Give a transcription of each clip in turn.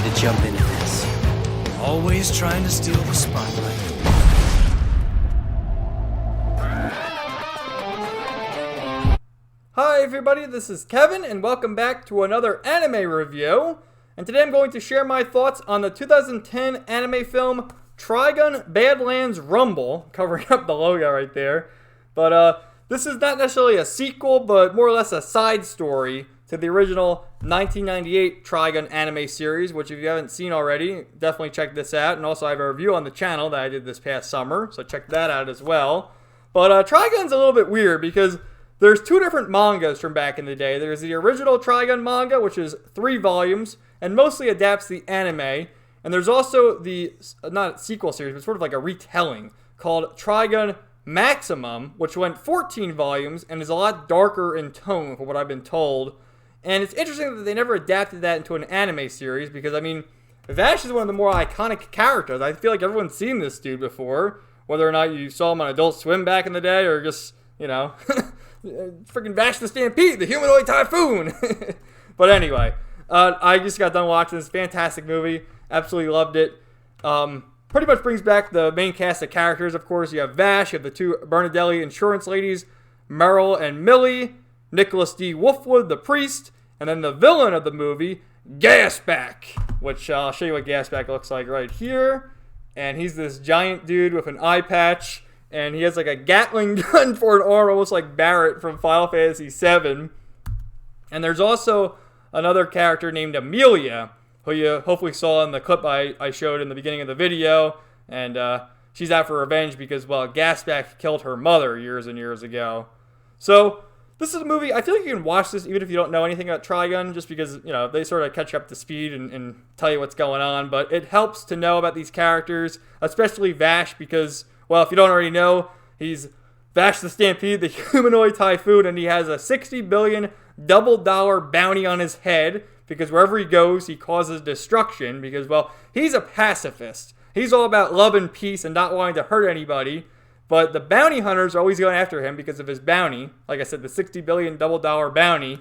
to jump into this. Always trying to steal the spotlight. Hi everybody, this is Kevin, and welcome back to another anime review. And today I'm going to share my thoughts on the 2010 anime film Trigun Badlands Rumble, covering up the logo right there. But this is not necessarily a sequel, but more or less a side story to the original 1998 Trigun anime series, which if you haven't seen already, definitely check this out. And also I have a review on the channel that I did this past summer, so check that out as well. But Trigun's a little bit weird because there's two different mangas from back in the day. There's the original Trigun manga, which is 3 volumes, and mostly adapts the anime. And there's also the, not a sequel series, but sort of like a retelling, called Trigun Maximum, which went 14 volumes and is a lot darker in tone from what I've been told. And it's interesting that they never adapted that into an anime series because, I mean, Vash is one of the more iconic characters. I feel like everyone's seen this dude before, whether or not you saw him on Adult Swim back in the day or just, you know, freaking Vash the Stampede, the humanoid typhoon. But anyway, I just got done watching this fantastic movie. Absolutely loved it. Pretty much brings back the main cast of characters. Of course, you have Vash, you have the two Bernardelli insurance ladies, Merrill and Millie, Nicholas D. Wolfwood, the priest, and then the villain of the movie, Gasback, which I'll show you what Gasback looks like right here. And he's this giant dude with an eye patch, and he has like a Gatling gun for an arm, almost like Barrett from Final Fantasy VII. And there's also another character named Amelia, who you hopefully saw in the clip I showed in the beginning of the video. And she's out for revenge because, well, Gasback killed her mother years and years ago. So this is a movie, I feel like you can watch this even if you don't know anything about Trigun, just because, you know, they sort of catch you up to speed and tell you what's going on. But it helps to know about these characters, especially Vash, because, well, if you don't already know, he's Vash the Stampede, the humanoid typhoon, and he has a $60 billion double dollar bounty on his head because wherever he goes, he causes destruction because, well, he's a pacifist. He's all about love and peace and not wanting to hurt anybody. But the bounty hunters are always going after him because of his bounty. Like I said, the $60 billion double dollar bounty.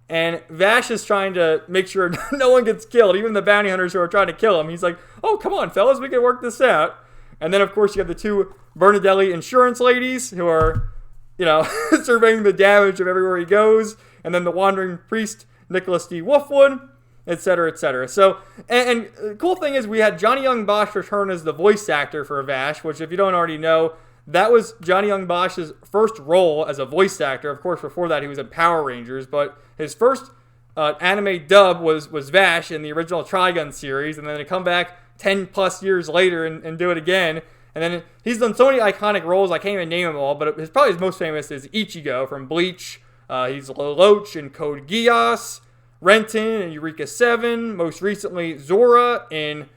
And Vash is trying to make sure no one gets killed, even the bounty hunters who are trying to kill him. He's like, oh, come on, fellas, we can work this out. And then, of course, you have the two Bernardelli insurance ladies who are, you know, surveying the damage of everywhere he goes. And then the wandering priest, Nicholas D. Wolfwood, etc., etc. So, and the cool thing is we had Johnny Young Bosch return as the voice actor for Vash, which if you don't already know, that was Johnny Young Bosch's first role as a voice actor. Of course, before that, he was in Power Rangers, but his first anime dub was Vash in the original Trigun series, and then to come back 10 plus years later and do it again. And then he's done so many iconic roles, I can't even name them all, but probably his most famous is Ichigo from Bleach. He's Lelouch in Code Geass, Renton in Eureka 7, most recently Zora in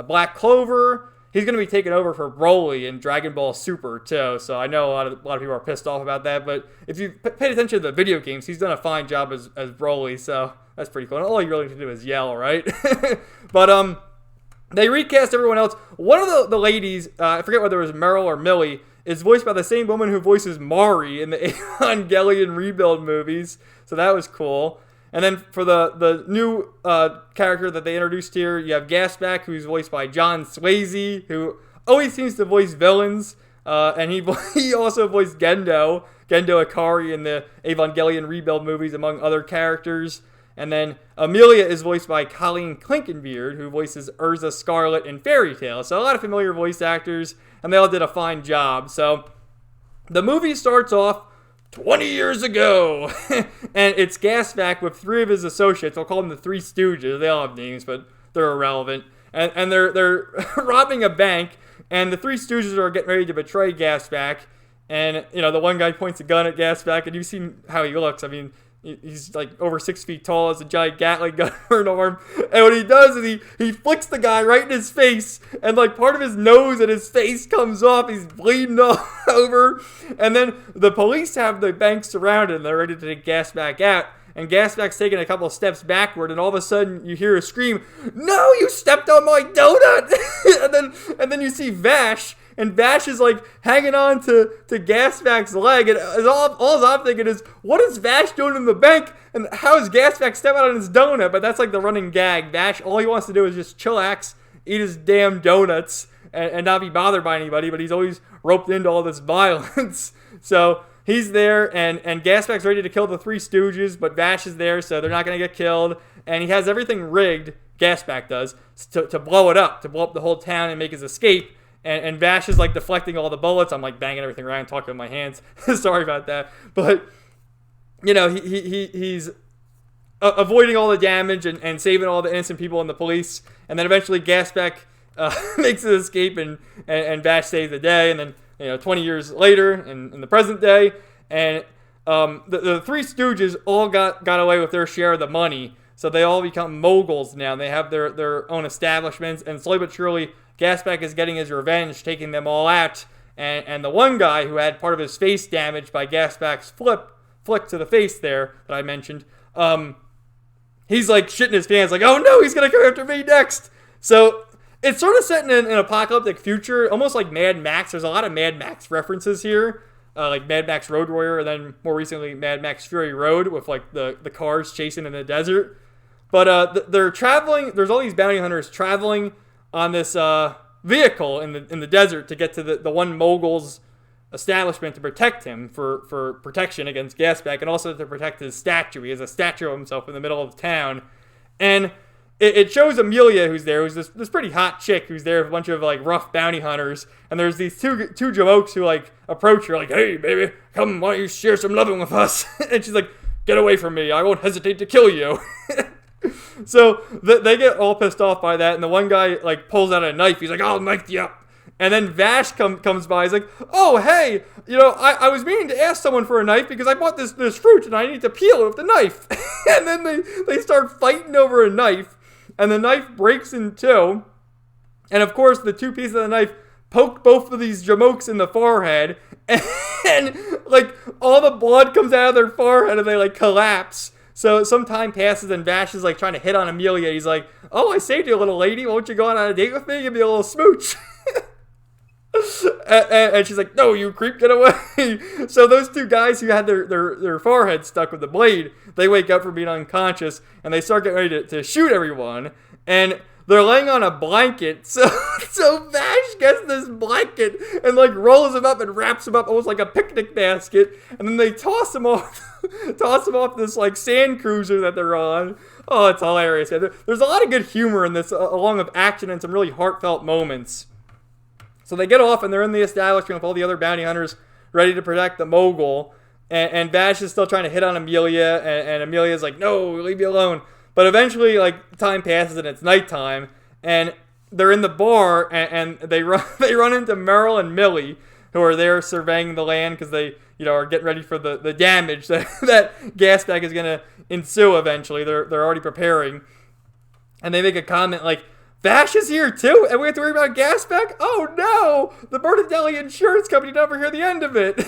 Black Clover. He's going to be taking over for Broly in Dragon Ball Super, too. So I know a lot of people are pissed off about that. But if you paid attention to the video games, he's done a fine job as Broly. So that's pretty cool. And all you really need to do is yell, right? But they recast everyone else. One of the ladies, I forget whether it was Meryl or Millie, is voiced by the same woman who voices Mari in the Evangelion Rebuild movies. So that was cool. And then for the new character that they introduced here, you have Gasback, who's voiced by John Swayze, who always seems to voice villains. And he also voiced Gendo Ikari in the Evangelion Rebuild movies, among other characters. And then Amelia is voiced by Colleen Clinkenbeard, who voices Urza Scarlet in Fairy Tail. So a lot of familiar voice actors, and they all did a fine job. So the movie starts off 20 years ago, and it's Gasback with 3 of his associates. I'll call them the Three Stooges. They all have names, but they're irrelevant. And they're robbing a bank, and the Three Stooges are getting ready to betray Gasback. And, you know, the one guy points a gun at Gasback, and you've seen how he looks. I mean, he's like over 6 feet tall, has a giant Gatling gun for an arm. And what he does is he flicks the guy right in his face, and like part of his nose and his face comes off. He's bleeding all over. And then the police have the bank surrounded, and they're ready to take Gasback out. And Gasback's taking a couple of steps backward, and all of a sudden you hear a scream, "No, you stepped on my donut!" and then you see Vash, and Vash is like hanging on to Gasback's leg, and all I'm thinking is, what is Vash doing in the bank, and how is Gasback stepping out on his donut? But that's like the running gag. Vash, all he wants to do is just chillax, eat his damn donuts, and not be bothered by anybody, but he's always roped into all this violence. So he's there, and Gasback's ready to kill the Three Stooges, but Vash is there, so they're not going to get killed. And he has everything rigged, Gasback does, to blow it up, to blow up the whole town and make his escape. And Vash is like deflecting all the bullets. I'm like banging everything around, talking with my hands. Sorry about that. But, you know, he's avoiding all the damage and saving all the innocent people and the police. And then eventually Gasback makes his escape, and Vash saves the day. And then, you know, 20 years later, in the present day, and the Three Stooges all got away with their share of the money. So they all become moguls now. They have their own establishments, and slowly but surely, Gasback is getting his revenge, taking them all out. And the one guy who had part of his face damaged by Gasback's flick to the face there that I mentioned, he's like shitting his pants, like, oh no, he's gonna come after me next. So it's sort of set in an apocalyptic future, almost like Mad Max. There's a lot of Mad Max references here. Like Mad Max Road Warrior, and then more recently Mad Max Fury Road with like the cars chasing in the desert. But they're traveling. There's all these bounty hunters traveling on this vehicle in the desert to get to the one mogul's establishment to protect him for protection against Gasback, and also to protect his statue. He has a statue of himself in the middle of the town, and it shows Amelia, who's there, who's this pretty hot chick who's there with a bunch of like rough bounty hunters, and there's these two jamokes who like approach her like, hey baby, come, why don't you share some loving with us? And she's like, get away from me, I won't hesitate to kill you. So they get all pissed off by that, and the one guy like pulls out a knife. He's like, I'll knife you up. And then Vash comes by. He's like, oh, hey, you know, I was meaning to ask someone for a knife because I bought this fruit and I need to peel it with the knife. And then they start fighting over a knife, and the knife breaks in two. And of course, the two pieces of the knife poke both of these jamokes in the forehead, and like all the blood comes out of their forehead, and they like collapse. So some time passes, and Vash is like trying to hit on Amelia. He's like, oh, I saved you, little lady. Won't you go on a date with me? Give me a little smooch. And she's like, no, you creep, get away. So those two guys who had their foreheads stuck with the blade, they wake up from being unconscious, and they start getting ready to shoot everyone. And they're laying on a blanket. So Vash gets this blanket and like rolls him up and wraps him up almost like a picnic basket. And then they toss him off this like sand cruiser that they're on. Oh, it's hilarious. There's a lot of good humor in this, along with action and some really heartfelt moments. So they get off, and they're in the establishment with all the other bounty hunters ready to protect the mogul. And Vash is still trying to hit on Amelia, and Amelia's like, no, leave me alone. But eventually, like, time passes and it's nighttime, and they're in the bar, and they run into Merrill and Millie, who are there surveying the land because they, you know, are getting ready for the damage that Gasback is going to ensue eventually. They're already preparing. And they make a comment like, Vash is here too, and we have to worry about Gasback? Oh no! The Bertadelli insurance company never hear the end of it.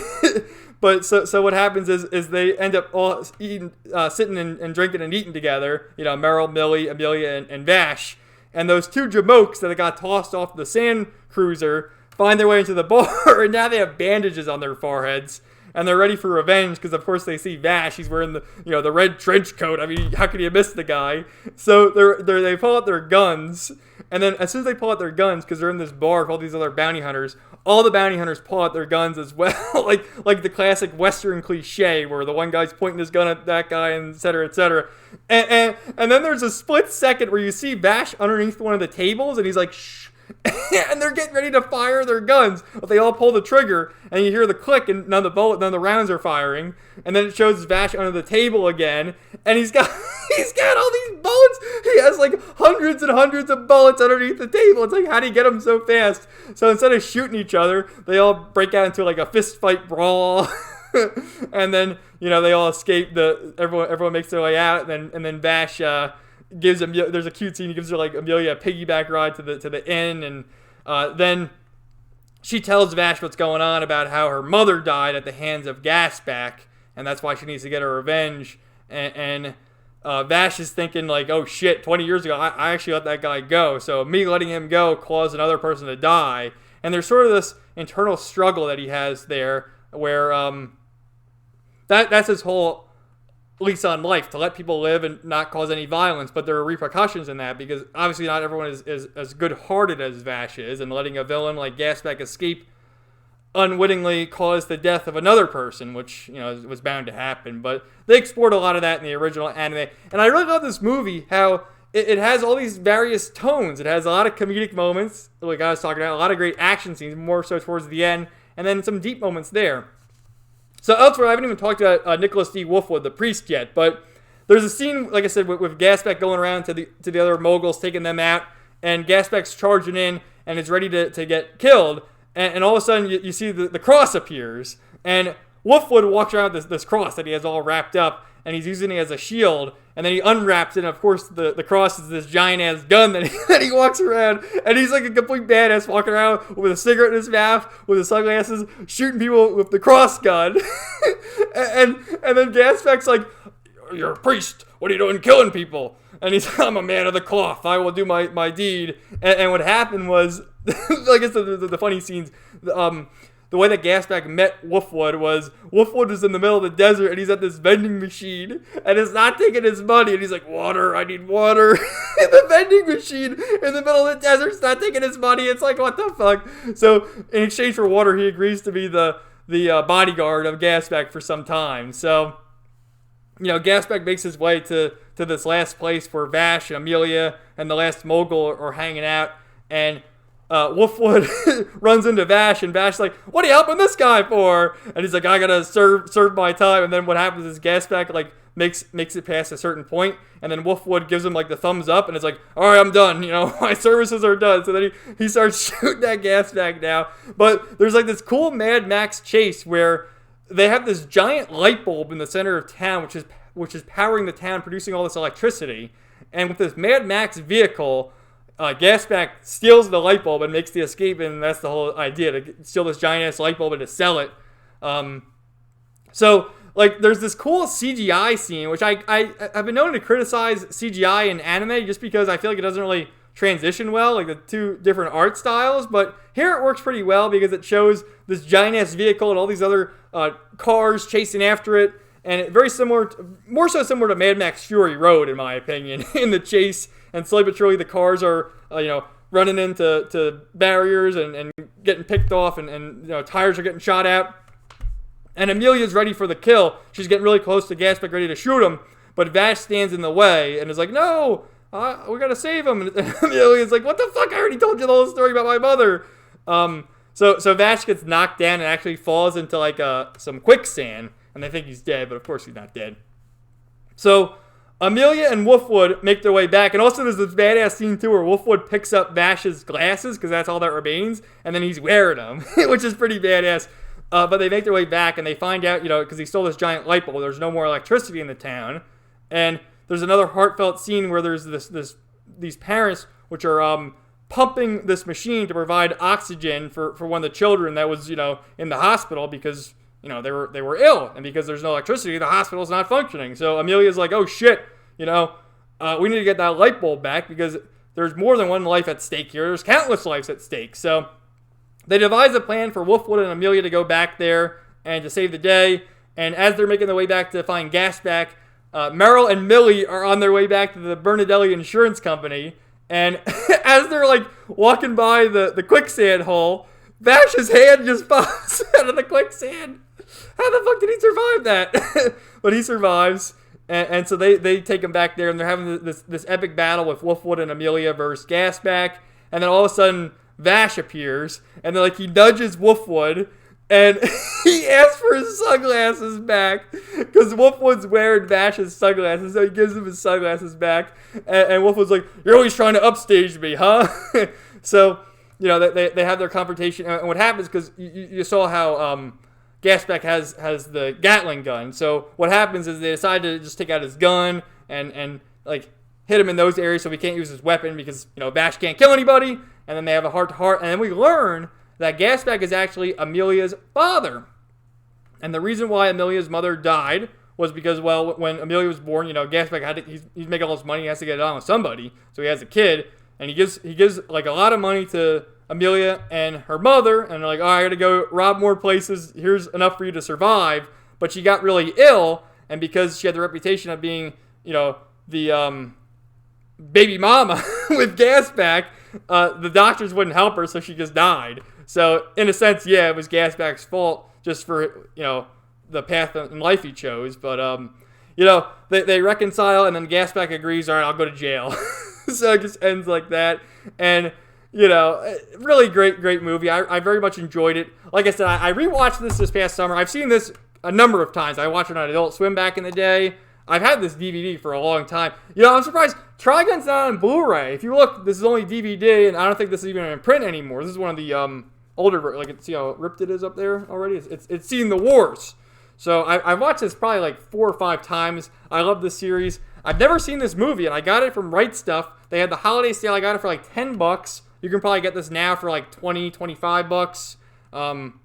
But so what happens is they end up all eating, sitting and drinking and eating together. You know, Merrill, Millie, Amelia, and Vash. And those two jamokes that got tossed off the sand cruiser find their way into the bar, and now they have bandages on their foreheads. And they're ready for revenge because, of course, they see Vash. He's wearing the red trench coat. I mean, how could you miss the guy? So they pull out their guns, and then as soon as they pull out their guns, because they're in this bar with all these other bounty hunters, all the bounty hunters pull out their guns as well, like the classic Western cliche where the one guy's pointing his gun at that guy, and et cetera, et cetera. And then there's a split second where you see Vash underneath one of the tables, and he's like, shh. And they're getting ready to fire their guns, but they all pull the trigger, and you hear the click, and none of the rounds are firing. And then it shows Vash under the table again, and he's got all these bullets. He has like hundreds and hundreds of bullets underneath the table. It's like, how do you get them so fast? So instead of shooting each other, they all break out into like a fist fight brawl. And then, you know, they all escape. Everyone makes their way out, and then Vash gives him. There's a cute scene. He gives her like Amelia a piggyback ride to the inn, and then she tells Vash what's going on about how her mother died at the hands of Gasback, and that's why she needs to get her revenge. And Vash is thinking like, oh shit, 20 years ago I actually let that guy go, so me letting him go caused another person to die. And there's sort of this internal struggle that he has there where that's his whole lease on life, to let people live and not cause any violence. But there are repercussions in that because obviously not everyone is as good-hearted as Vash is, and letting a villain like Gasback escape unwittingly caused the death of another person, which, you know, was bound to happen. But they explored a lot of that in the original anime. And I really love this movie, how it has all these various tones. It has a lot of comedic moments, like I was talking about, a lot of great action scenes, more so towards the end, and then some deep moments there. So elsewhere, I haven't even talked about Nicholas D. Wolfwood, the priest, yet, but there's a scene, like I said, with Gasback going around to the other moguls, taking them out, and Gasback's charging in and is ready to get killed. And all of a sudden, you see the cross appears. And Wolfwood walks around with this cross that he has all wrapped up. And he's using it as a shield. And then he unwraps it. And, of course, the cross is this giant-ass gun that he walks around. And he's like a complete badass walking around with a cigarette in his mouth, with his sunglasses, shooting people with the cross gun. and then Gasback's like, "You're a priest. What are you doing killing people?" And he's like, "I'm a man of the cloth. I will do my deed." And what happened was, like I said, the funny scenes, the way that Gasback met Wolfwood was in the middle of the desert, and he's at this vending machine, and it's not taking his money, and he's like, "Water, I need water." And the vending machine in the middle of the desert's not taking his money. It's like, what the fuck? So in exchange for water, he agrees to be the bodyguard of Gasback for some time. So, you know, Gasback makes his way to this last place where Vash and Amelia and the last mogul are hanging out, and Wolfwood runs into Vash, and Vash's like, "What are you helping this guy for?" And he's like, "I gotta serve my time." And then what happens is Gasback like makes it past a certain point, and then Wolfwood gives him like the thumbs up, and it's like, "All right, I'm done. You know, my services are done." So then he starts shooting at Gasback now. But there's like this cool Mad Max chase where they have this giant light bulb in the center of town, which is powering the town, producing all this electricity. And with this Mad Max vehicle, Gasback steals the light bulb and makes the escape, and that's the whole idea, to steal this giant-ass light bulb and to sell it. So, like, there's this cool CGI scene, which I've been known to criticize CGI in anime just because I feel like it doesn't really transition well, like the two different art styles, but here it works pretty well because it shows this giant-ass vehicle and all these other cars chasing after it, and it very similar, more so similar to Mad Max Fury Road, in my opinion, in the chase. And slowly but surely, the cars are, running into barriers and getting picked off, and tires are getting shot out. And Amelia's ready for the kill. She's getting really close to Gasback, ready to shoot him. But Vash stands in the way and is like, "No, we gotta save him." And Amelia's like, "What the fuck? I already told you the whole story about my mother." So Vash gets knocked down and actually falls into like some quicksand. And they think he's dead, but of course he's not dead. So Amelia and Wolfwood make their way back, and also there's this badass scene too where Wolfwood picks up Vash's glasses, because that's all that remains, and then he's wearing them, which is pretty badass. But they make their way back, and they find out, because he stole this giant light bulb, there's no more electricity in the town. And there's another heartfelt scene where there's these parents which are pumping this machine to provide oxygen for one of the children that was in the hospital, because they were ill, and because there's no electricity, the hospital's not functioning. So Amelia's like, "Oh shit, we need to get that light bulb back, because there's more than one life at stake here. There's countless lives at stake." So they devise a plan for Wolfwood and Amelia to go back there and to save the day. And as they're making their way back to find Gasback, Meryl and Millie are on their way back to the Bernadelli Insurance Company. And as they're like walking by the quicksand hole, Vash's hand just pops out of the quicksand. How the fuck did he survive that? But he survives, and so they take him back there, and they're having this epic battle with Wolfwood and Amelia versus Gasback, and then all of a sudden Vash appears, and then like he nudges Wolfwood, and he asks for his sunglasses back, because Wolfwood's wearing Vash's sunglasses, so he gives him his sunglasses back, and Wolfwood's like, "You're always trying to upstage me, huh?" So they have their confrontation, and what happens, because you saw how Gasback has the Gatling gun. So what happens is they decide to just take out his gun and like hit him in those areas, so he can't use his weapon because Vash can't kill anybody. And then they have a heart-to-heart, and then we learn that Gasback is actually Amelia's father. And the reason why Amelia's mother died was because, well, when Amelia was born, Gasback he's making all this money, he has to get it on with somebody, so he has a kid. and he gives like a lot of money to Amelia and her mother, and they're like, oh, I gotta go rob more places. Here's enough for you to survive. But she got really ill, and because she had the reputation of being, the baby mama with Gasback, the doctors wouldn't help her, so she just died. So in a sense, yeah, it was Gasback's fault just for the path in life he chose. But they reconcile, and then Gasback agrees, all right, I'll go to jail. So it just ends like that, and really great movie. I very much enjoyed it. Like I said, I rewatched this past summer. I've seen this a number of times. I watched it on Adult Swim back in the day. I've had this DVD for a long time. I'm surprised Trigun's not on Blu-ray. If you look, this is only DVD, and I don't think this is even in print anymore. This is one of the older, see how ripped it is up there already? It's seen the wars. So I've watched this probably like 4 or 5 times. I love this series. I've never seen this movie, and I got it from Right Stuff. They had the holiday sale. I got it for like $10. You can probably get this now for like $20, $25.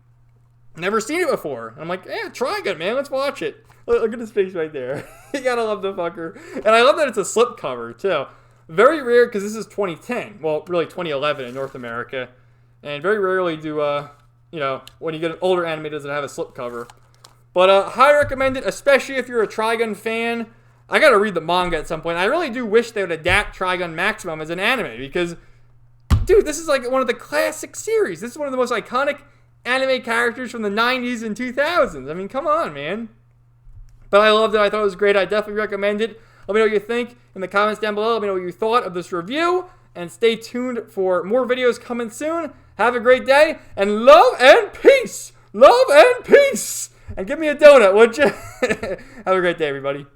Never seen it before. I'm like, yeah, Trigun, man. Let's watch it. Look at his face right there. You gotta love the fucker. And I love that it's a slipcover, too. Very rare, because this is 2010. Well, really 2011 in North America. And very rarely do, when you get an older anime, does it have a slipcover. But highly recommend it, especially if you're a Trigun fan. I gotta read the manga at some point. I really do wish they would adapt Trigun Maximum as an anime, because, dude, this is like one of the classic series. This is one of the most iconic anime characters from the 90s and 2000s. I mean, come on, man. But I loved it. I thought it was great. I definitely recommend it. Let me know what you think in the comments down below. Let me know what you thought of this review. And stay tuned for more videos coming soon. Have a great day. And love and peace. Love and peace. And give me a donut, would you? Have a great day, everybody.